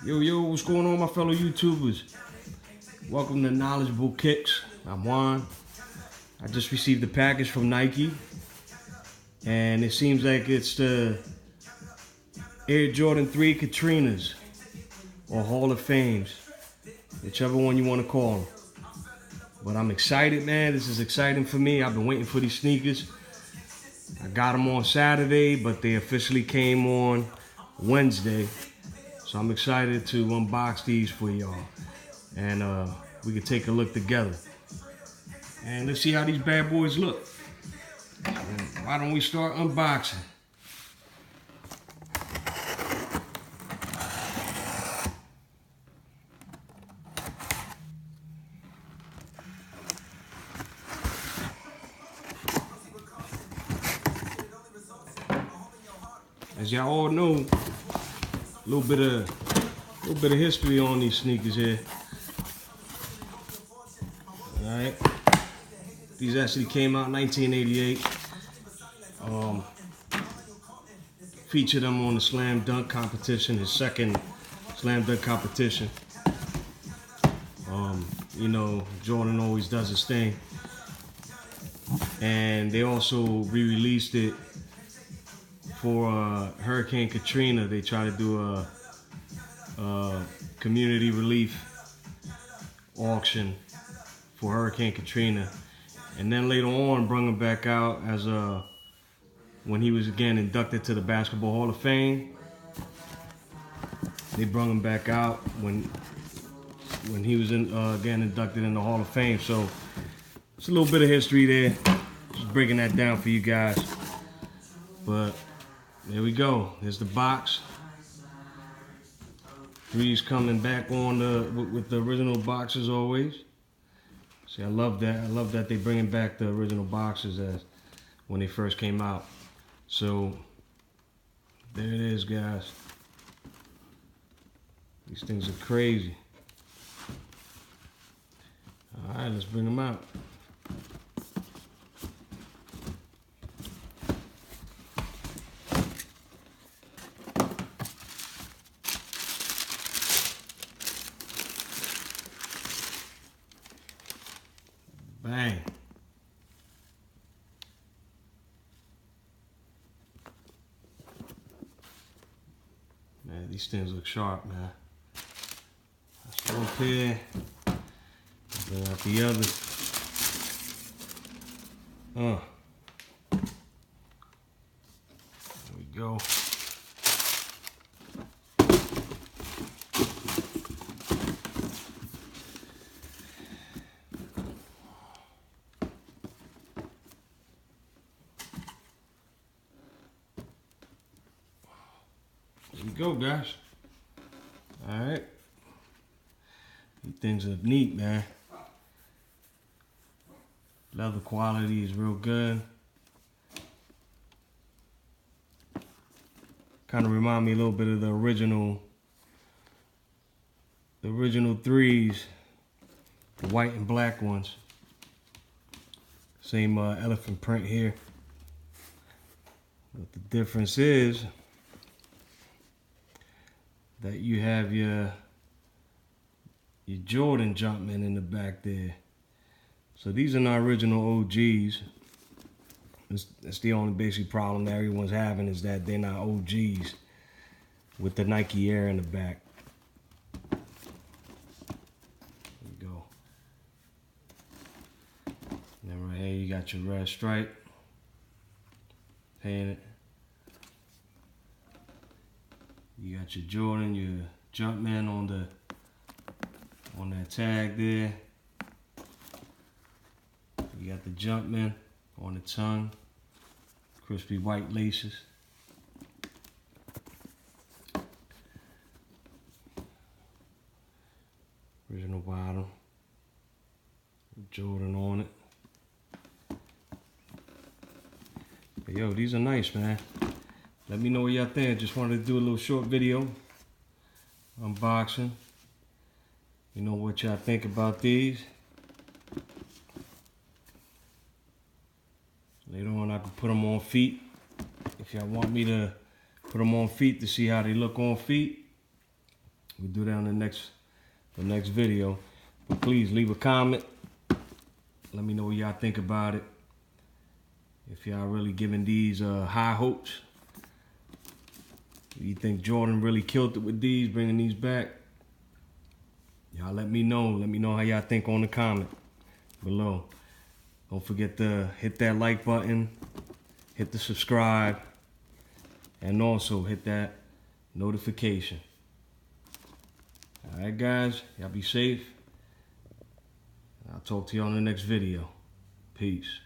Yo, what's going on, my fellow YouTubers? Welcome to Knowledgeable Kicks. I'm Juan. I just received a package from Nike, and it seems like it's the Air Jordan 3 Katrinas, or Hall of Fames, whichever one you want to call them. But I'm excited, man. This is exciting for me. I've been waiting for these sneakers. I got them on Saturday, but they officially came on Wednesday. So I'm excited to unbox these for y'all. And we can take a look together. And let's see how these bad boys look. Why don't we start unboxing? As y'all all know, a little bit of history on these sneakers here. All right, these actually came out in 1988. Featured them on the slam dunk competition, his second slam dunk competition. You know, Jordan always does his thing, and they also re-released it for Hurricane Katrina. They try to do a community relief auction for Hurricane Katrina, and then later on brought him back out as when he was again inducted to the Basketball Hall of Fame. They brought him back out when he was again inducted in the Hall of Fame. So it's a little bit of history there, just breaking that down for you guys. But there we go. There's the box. Three's coming back on with the original boxes always. See, I love that. I love that they bringing back the original boxes as when they first came out. So there it is, guys. These things are crazy. All right, let's bring them out. Bang. Man, these things look sharp, man. That's one pair. Then out the other. There we go. There we go, guys. All right. These things are neat, man. Leather quality is real good. Kind of remind me a little bit of the original threes, the white and black ones. Same elephant print here. But the difference is that you have your Jordan Jumpman in the back there. So these are not original OGs. That's the only basic problem that everyone's having, is that they're not OGs with the Nike Air in the back. There we go. And then right here you got your red stripe painted. You got your Jordan, your Jumpman on that tag there. You got the Jumpman on the tongue, crispy white laces. Original bottom, Jordan on it. But yo, these are nice, man. Let me know what y'all think. Just wanted to do a little short video, unboxing. You know what y'all think about these. Later on I can put them on feet. If y'all want me to put them on feet to see how they look on feet, We'll do that on the next video. But please leave a comment. Let me know what y'all think about it. If y'all really giving these high hopes. Do you think Jordan really killed it with these, bringing these back? Y'all let me know. Let me know how y'all think on the comment below. Don't forget to hit that like button, hit the subscribe, and also hit that notification. Alright guys, y'all be safe. I'll talk to you on the next video. Peace.